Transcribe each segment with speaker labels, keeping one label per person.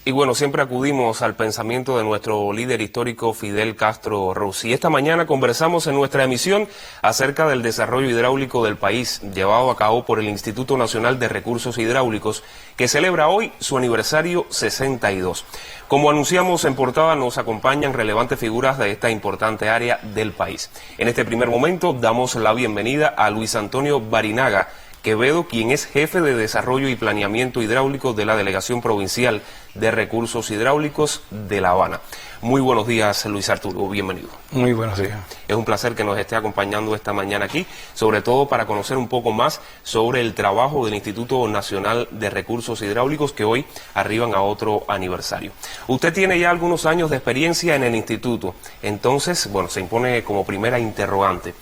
Speaker 1: Y bueno, siempre acudimos al pensamiento de nuestro líder histórico Fidel Castro Ruz. Y esta mañana conversamos en nuestra emisión acerca del desarrollo hidráulico del país, llevado a cabo por el Instituto Nacional de Recursos Hidráulicos, que celebra hoy su aniversario 62. Como anunciamos en portada, nos acompañan relevantes figuras de esta importante área del país. En este primer momento damos la bienvenida a Luis Antonio Barinaga Quevedo, quien es jefe de Desarrollo y Planeamiento Hidráulico de la Delegación Provincial de Recursos Hidráulicos de La Habana. Muy buenos días, Luis Arturo, bienvenido.
Speaker 2: Muy buenos días.
Speaker 1: Es un placer que nos esté acompañando esta mañana aquí, sobre todo para conocer un poco más sobre el trabajo del Instituto Nacional de Recursos Hidráulicos, que hoy arriban a otro aniversario. Usted tiene ya algunos años de experiencia en el instituto, entonces, bueno, se impone como primera interrogante.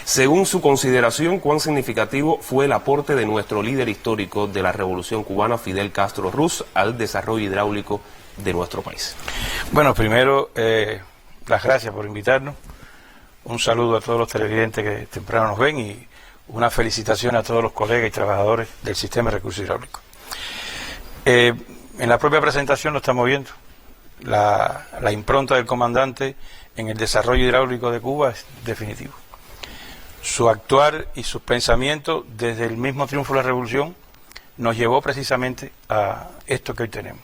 Speaker 1: Según su consideración, ¿cuán significativo fue el aporte de nuestro líder histórico de la Revolución Cubana, Fidel Castro Ruz, al desarrollo hidráulico de nuestro país?
Speaker 2: Bueno, primero, las gracias por invitarnos. Un saludo a todos los televidentes que temprano nos ven y una felicitación a todos los colegas y trabajadores del sistema de recursos hidráulicos. En la propia presentación lo estamos viendo. La impronta del comandante en el desarrollo hidráulico de Cuba es definitivo. Su actuar y sus pensamientos desde el mismo triunfo de la revolución nos llevó precisamente a esto que hoy tenemos.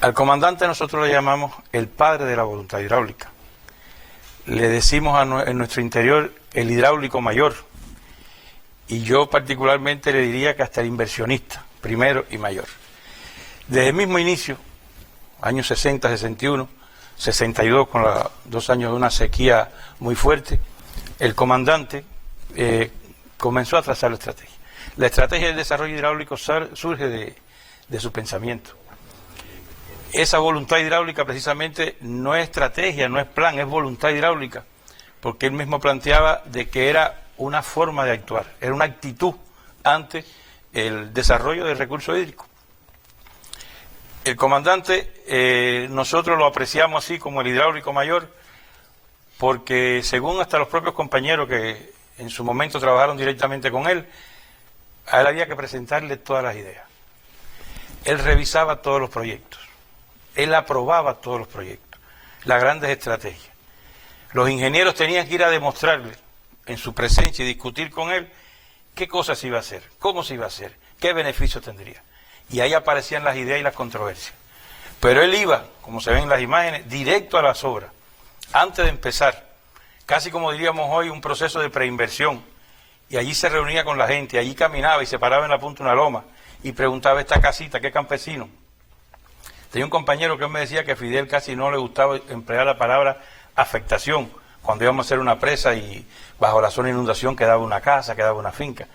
Speaker 2: Al comandante nosotros le llamamos el padre de la voluntad hidráulica. Le decimos en nuestro interior el hidráulico mayor. Y yo particularmente le diría que hasta el inversionista, primero y mayor. Desde el mismo inicio, años 60, 61, 62, con los 2 años de una sequía muy fuerte, el comandante comenzó a trazar la estrategia. La estrategia del desarrollo hidráulico surge de su pensamiento. Esa voluntad hidráulica precisamente no es estrategia, no es plan, es voluntad hidráulica, porque él mismo planteaba de que era una forma de actuar, era una actitud ante el desarrollo del recurso hídrico. El comandante, nosotros lo apreciamos así como el hidráulico mayor, porque según hasta los propios compañeros que en su momento trabajaron directamente con él, a él había que presentarle todas las ideas. Él revisaba todos los proyectos, él aprobaba todos los proyectos, las grandes estrategias. Los ingenieros tenían que ir a demostrarle en su presencia y discutir con él qué cosas se iba a hacer, cómo se iba a hacer, qué beneficios tendría. Y ahí aparecían las ideas y las controversias. Pero él iba, como se ven en las imágenes, directo a las obras. Antes de empezar, casi como diríamos hoy, un proceso de preinversión, y allí se reunía con la gente, allí caminaba y se paraba en la punta de una loma y preguntaba: esta casita, ¿qué campesino? Tenía un compañero que me decía que a Fidel casi no le gustaba emplear la palabra afectación, cuando íbamos a hacer una presa y bajo la zona de inundación quedaba una casa, quedaba una finca,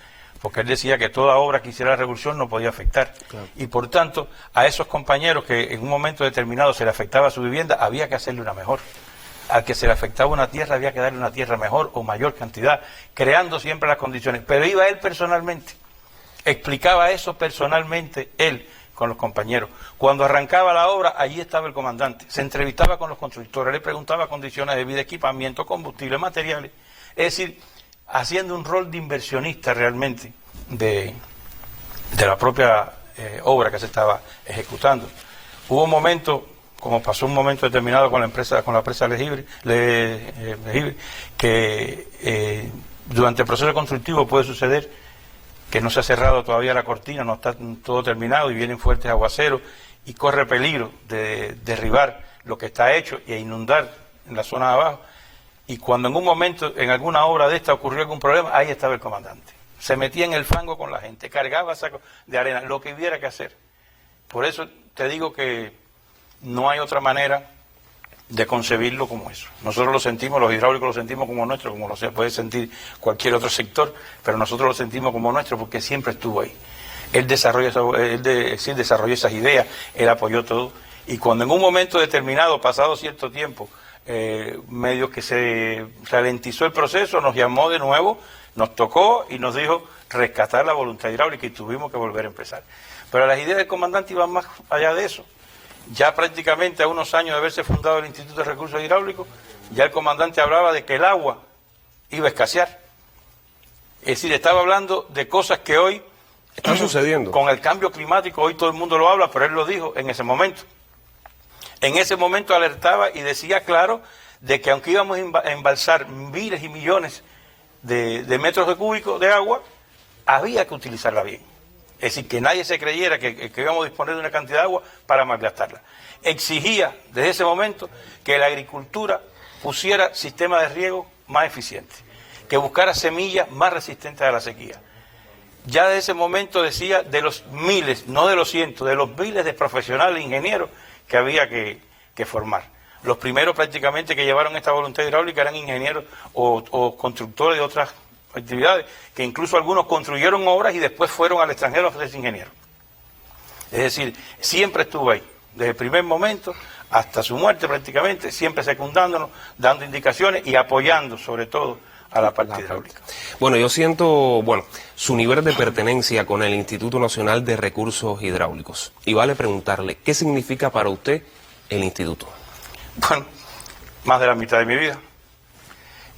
Speaker 2: porque él decía que toda obra que hiciera la revolución no podía afectar. Claro. Y por tanto, a esos compañeros que en un momento determinado se le afectaba su vivienda, había que hacerle una mejor. Al que se le afectaba una tierra había que darle una tierra mejor o mayor cantidad, creando siempre las condiciones. Pero iba él personalmente, explicaba eso personalmente él con los compañeros. Cuando arrancaba la obra, allí estaba el comandante, se entrevistaba con los constructores, le preguntaba condiciones de vida, equipamiento, combustible, materiales, es decir, haciendo un rol de inversionista realmente de la propia obra que se estaba ejecutando. Hubo momentos, como pasó un momento determinado con la presa Legibre, que durante el proceso constructivo puede suceder que no se ha cerrado todavía la cortina, no está todo terminado y vienen fuertes aguaceros y corre peligro de derribar lo que está hecho y inundar en la zona de abajo. Y cuando en un momento, en alguna obra de esta ocurrió algún problema, ahí estaba el comandante. Se metía en el fango con la gente, cargaba sacos de arena, lo que hubiera que hacer. Por eso te digo que no hay otra manera de concebirlo como eso. Nosotros lo sentimos, los hidráulicos lo sentimos como nuestro, como lo puede sentir cualquier otro sector, pero nosotros lo sentimos como nuestro porque siempre estuvo ahí. Él desarrolló esas ideas, él apoyó todo, y cuando en un momento determinado, pasado cierto tiempo, medio que se ralentizó el proceso, nos llamó de nuevo, nos tocó y nos dijo rescatar la voluntad hidráulica y tuvimos que volver a empezar. Pero las ideas del comandante iban más allá de eso. Ya prácticamente a unos años de haberse fundado el Instituto de Recursos Hidráulicos, ya el comandante hablaba de que el agua iba a escasear. Es decir, estaba hablando de cosas que hoy
Speaker 1: Está sucediendo.
Speaker 2: Con el cambio climático, hoy todo el mundo lo habla, pero él lo dijo en ese momento. En ese momento alertaba y decía claro de que aunque íbamos a embalsar miles y millones de metros de cúbicos de agua, había que utilizarla bien. Es decir, que nadie se creyera que íbamos a disponer de una cantidad de agua para malgastarla. Exigía desde ese momento que la agricultura pusiera sistemas de riego más eficientes, que buscara semillas más resistentes a la sequía. Ya desde ese momento decía de los miles, no de los cientos, de los miles de profesionales e ingenieros que había que formar. Los primeros prácticamente que llevaron esta voluntad hidráulica eran ingenieros o constructores de otras actividades, que incluso algunos construyeron obras y después fueron al extranjero a hacerse ingenieros. Es decir, siempre estuvo ahí, desde el primer momento hasta su muerte prácticamente, siempre secundándonos, dando indicaciones y apoyando sobre todo a la parte hidráulica.
Speaker 1: Bueno, yo siento, su nivel de pertenencia con el Instituto Nacional de Recursos Hidráulicos. Y vale preguntarle, ¿qué significa para usted el instituto?
Speaker 2: Bueno, más de la mitad de mi vida.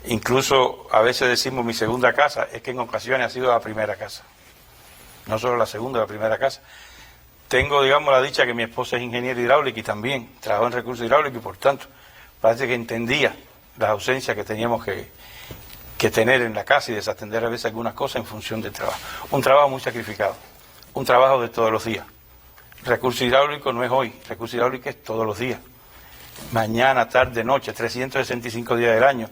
Speaker 2: Incluso a veces decimos mi segunda casa, es que en ocasiones ha sido la primera casa. No solo la segunda, la primera casa. Tengo, digamos, la dicha que mi esposa es ingeniera hidráulica y también trabajó en recursos hidráulicos y por tanto parece que entendía las ausencias que teníamos que tener en la casa y desatender a veces algunas cosas en función del trabajo. Un trabajo muy sacrificado, un trabajo de todos los días. Recursos hidráulicos no es hoy, recursos hidráulicos es todos los días. Mañana, tarde, noche, 365 días del año.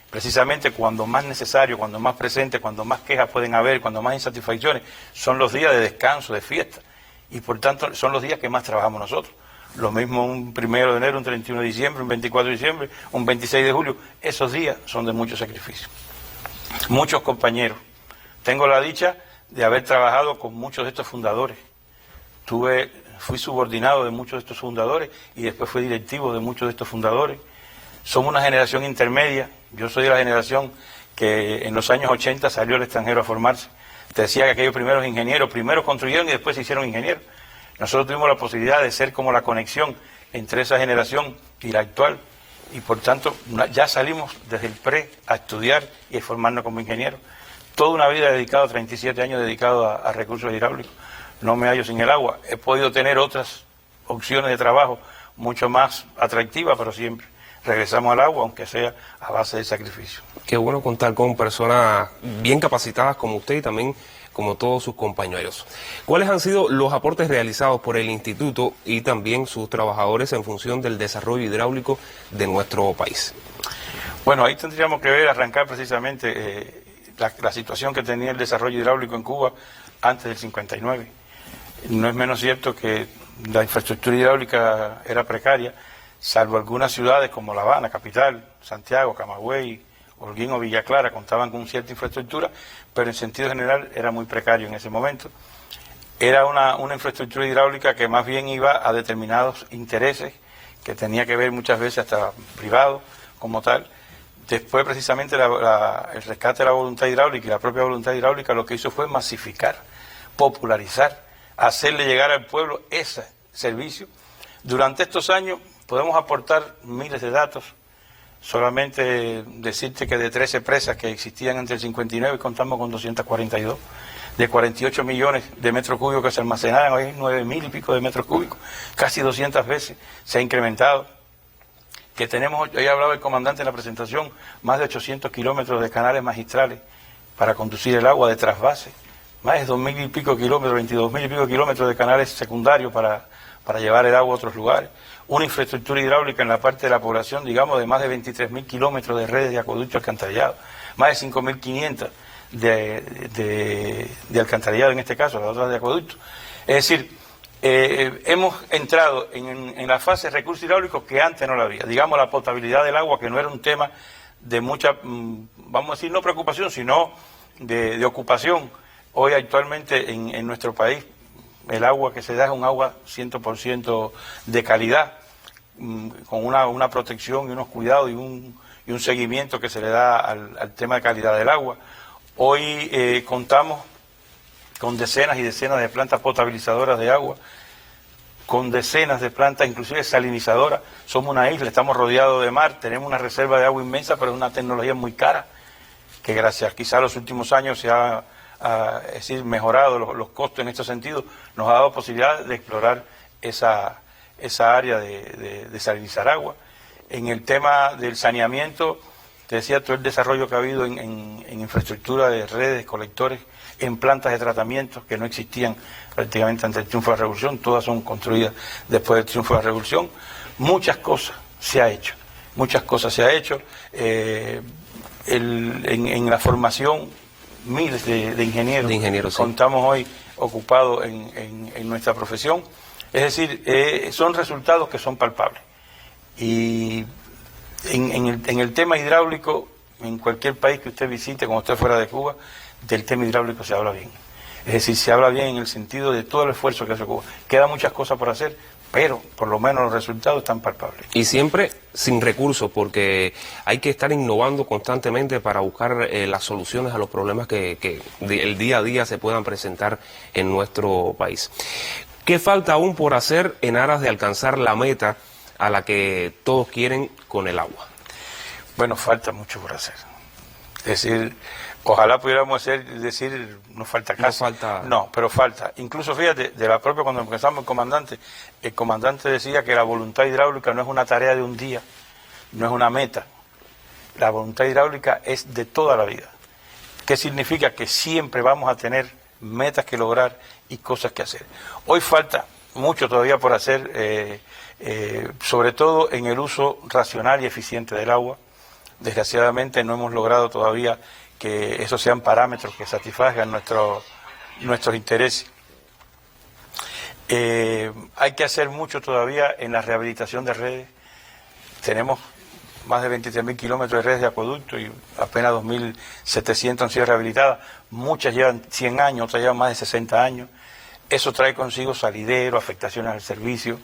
Speaker 2: Precisamente cuando más necesario, cuando más presente, cuando más quejas pueden haber, cuando más insatisfacciones, son los días de descanso, de fiesta. Y por tanto son los días que más trabajamos nosotros. Lo mismo un 1 de enero, un 31 de diciembre, un 24 de diciembre, un 26 de julio. Esos días son de mucho sacrificio. Muchos compañeros. Tengo la dicha de haber trabajado con muchos de estos fundadores. Fui subordinado de muchos de estos fundadores y después fui directivo de muchos de estos fundadores. Somos una generación intermedia. Yo soy de la generación que en los años 80 salió al extranjero a formarse. Te decía que aquellos primeros ingenieros, primero construyeron y después se hicieron ingenieros. Nosotros tuvimos la posibilidad de ser como la conexión entre esa generación y la actual. Y por tanto ya salimos desde el pre a estudiar y a formarnos como ingenieros. Toda una vida dedicado, 37 años dedicado a recursos hidráulicos. No me hallo sin el agua. He podido tener otras opciones de trabajo mucho más atractivas, pero siempre regresamos al agua, aunque sea a base de sacrificio.
Speaker 1: Qué bueno contar con personas bien capacitadas como usted y también como todos sus compañeros. ¿Cuáles han sido los aportes realizados por el instituto y también sus trabajadores en función del desarrollo hidráulico de nuestro país?
Speaker 2: Bueno, ahí tendríamos que arrancar precisamente la situación que tenía el desarrollo hidráulico en Cuba antes del 59. No es menos cierto que la infraestructura hidráulica era precaria, salvo algunas ciudades como La Habana, capital, Santiago, Camagüey, Holguín o Villa Clara contaban con cierta infraestructura, pero en sentido general era muy precario en ese momento. Era una infraestructura hidráulica que más bien iba a determinados intereses, que tenía que ver muchas veces hasta privado como tal. Después precisamente el rescate de la voluntad hidráulica y la propia voluntad hidráulica lo que hizo fue masificar, popularizar, hacerle llegar al pueblo ese servicio. Durante estos años podemos aportar miles de datos. Solamente decirte que de 13 presas que existían entre el 59 contamos con 242, de 48 millones de metros cúbicos que se almacenaban, hoy hay 9.000 y pico de metros cúbicos, casi 200 veces se ha incrementado. Que tenemos, hoy hablaba el comandante en la presentación, más de 800 kilómetros de canales magistrales para conducir el agua de trasvase, más de 2.000 y pico kilómetros, 22.000 y pico kilómetros de canales secundarios para llevar el agua a otros lugares. Una infraestructura hidráulica en la parte de la población, digamos, de más de 23.000 kilómetros de redes de acueducto alcantarillado, más de 5.500 de alcantarillado en este caso, las otras de acueducto. Es decir, hemos entrado en la fase de recursos hidráulicos que antes no la había. Digamos, la potabilidad del agua, que no era un tema de mucha, vamos a decir, no preocupación, sino de ocupación. Hoy actualmente en nuestro país, el agua que se da es un agua 100% de calidad, con una protección y unos cuidados y un seguimiento que se le da al tema de calidad del agua. Hoy contamos con decenas y decenas de plantas potabilizadoras de agua, con decenas de plantas, inclusive salinizadoras. Somos una isla, estamos rodeados de mar, tenemos una reserva de agua inmensa, pero es una tecnología muy cara, que gracias quizá a los últimos años se ha es decir, mejorado los costos en este sentido, nos ha dado posibilidad de explorar esa área de desalinizar agua. En el tema del saneamiento, te decía todo el desarrollo que ha habido en infraestructura de redes, colectores, en plantas de tratamiento que no existían prácticamente antes del triunfo de la Revolución, todas son construidas después del triunfo de la Revolución. Muchas cosas se ha hecho, en la formación, miles de ingenieros,
Speaker 1: sí.
Speaker 2: Contamos hoy ocupados en nuestra profesión, es decir, son resultados que son palpables. Y en el tema hidráulico, en cualquier país que usted visite, como usted fuera de Cuba, del tema hidráulico se habla bien. Es decir, se habla bien en el sentido de todo el esfuerzo que hace Cuba. Quedan muchas cosas por hacer, pero por lo menos los resultados están palpables.
Speaker 1: Y siempre sin recursos, porque hay que estar innovando constantemente para buscar las soluciones a los problemas que el día a día se puedan presentar en nuestro país. ¿Qué falta aún por hacer en aras de alcanzar la meta a la que todos quieren con el agua?
Speaker 2: Bueno, falta mucho por hacer. Es decir, ojalá pudiéramos decir, no falta casi. No, pero falta. Incluso fíjate, de la propia, cuando empezamos el comandante decía que la voluntad hidráulica no es una tarea de un día, no es una meta. La voluntad hidráulica es de toda la vida. ¿Qué significa? Que siempre vamos a tener metas que lograr y cosas que hacer. Hoy falta mucho todavía por hacer, sobre todo en el uso racional y eficiente del agua. Desgraciadamente no hemos logrado todavía que esos sean parámetros que satisfagan nuestros intereses. Hay que hacer mucho todavía en la rehabilitación de redes. Tenemos más de 23.000 kilómetros de redes de acueducto y apenas 2.700 han sido rehabilitadas. Muchas llevan 100 años, otras llevan más de 60 años. Eso trae consigo salidero, afectaciones al servicio.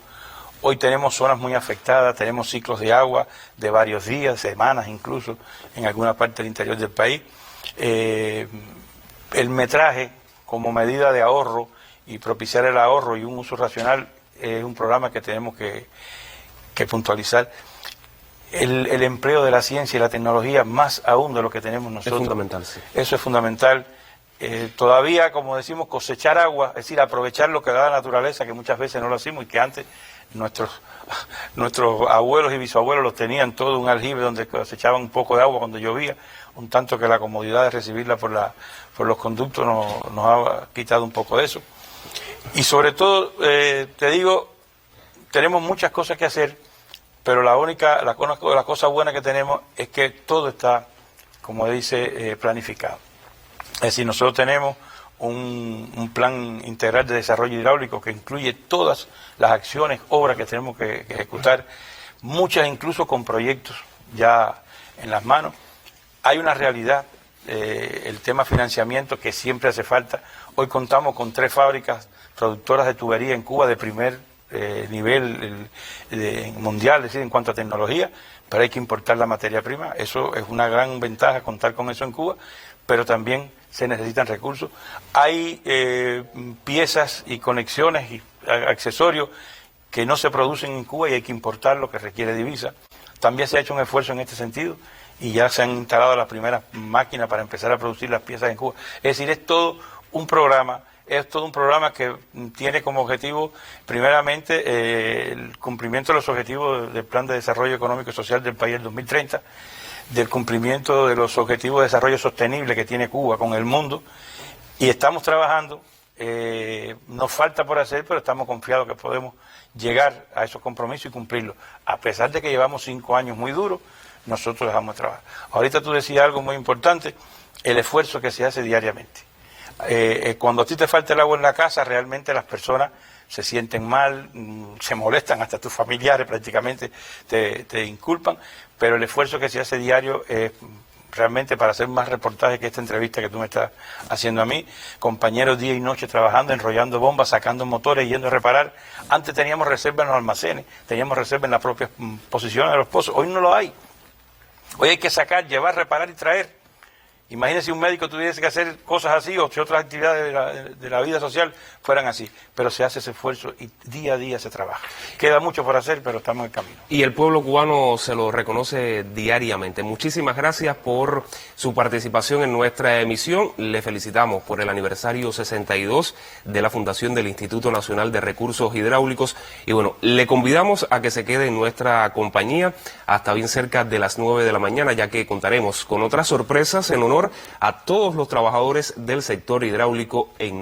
Speaker 2: Hoy tenemos zonas muy afectadas, tenemos ciclos de agua de varios días, semanas incluso, en alguna parte del interior del país. El metraje como medida de ahorro y propiciar el ahorro y un uso racional es un programa que tenemos que puntualizar. El empleo de la ciencia y la tecnología, más aún de lo que tenemos nosotros.
Speaker 1: Es fundamental, sí.
Speaker 2: Eso es fundamental. Todavía, como decimos, cosechar agua, es decir, aprovechar lo que da la naturaleza, que muchas veces no lo hacemos y que antes nuestros abuelos y bisabuelos los tenían todo un aljibe donde cosechaban un poco de agua cuando llovía, un tanto que la comodidad de recibirla por los conductos nos ha quitado un poco de eso. Y sobre todo, te digo, tenemos muchas cosas que hacer, pero la cosa buena que tenemos es que todo está, como dice, planificado. Es decir, nosotros tenemos un plan integral de desarrollo hidráulico que incluye todas las acciones, obras que tenemos que ejecutar, muchas incluso con proyectos ya en las manos. Hay una realidad, el tema financiamiento que siempre hace falta. Hoy contamos con 3 fábricas productoras de tubería en Cuba de primer nivel mundial, es decir, en cuanto a tecnología, pero hay que importar la materia prima. Eso es una gran ventaja, contar con eso en Cuba, pero también se necesitan recursos. Hay piezas y conexiones y accesorios que no se producen en Cuba y hay que importarlo, que requiere divisa. También se ha hecho un esfuerzo en este sentido y ya se han instalado las primeras máquinas para empezar a producir las piezas en Cuba. Es decir, es todo un programa que tiene como objetivo, primeramente, el cumplimiento de los objetivos del Plan de Desarrollo Económico y Social del país del 2030, del cumplimiento de los objetivos de desarrollo sostenible que tiene Cuba con el mundo, y estamos trabajando, nos falta por hacer, pero estamos confiados que podemos llegar a esos compromisos y cumplirlos. A pesar de que llevamos 5 años muy duros, nosotros dejamos de trabajar. Ahorita tú decías algo muy importante, el esfuerzo que se hace diariamente. Cuando a ti te falta el agua en la casa, realmente las personas se sienten mal, se molestan, hasta tus familiares prácticamente te inculpan, pero el esfuerzo que se hace diario es realmente para hacer más reportajes que esta entrevista que tú me estás haciendo a mí, compañeros día y noche trabajando, enrollando bombas, sacando motores, yendo a reparar. Antes teníamos reserva en los almacenes, teníamos reserva en las propias posiciones de los pozos, hoy no lo hay. Hoy hay que sacar, llevar, reparar y traer. Imagínese si un médico tuviese que hacer cosas así o si otras actividades de la vida social fueran así. Pero se hace ese esfuerzo y día a día se trabaja. Queda mucho por hacer, pero estamos en camino.
Speaker 1: Y el pueblo cubano se lo reconoce diariamente. Muchísimas gracias por su participación en nuestra emisión. Le felicitamos por el aniversario 62 de la fundación del Instituto Nacional de Recursos Hidráulicos. Y bueno, le convidamos a que se quede en nuestra compañía hasta bien cerca de las 9 de la mañana, ya que contaremos con otras sorpresas en honor a todos los trabajadores del sector hidráulico en nuestra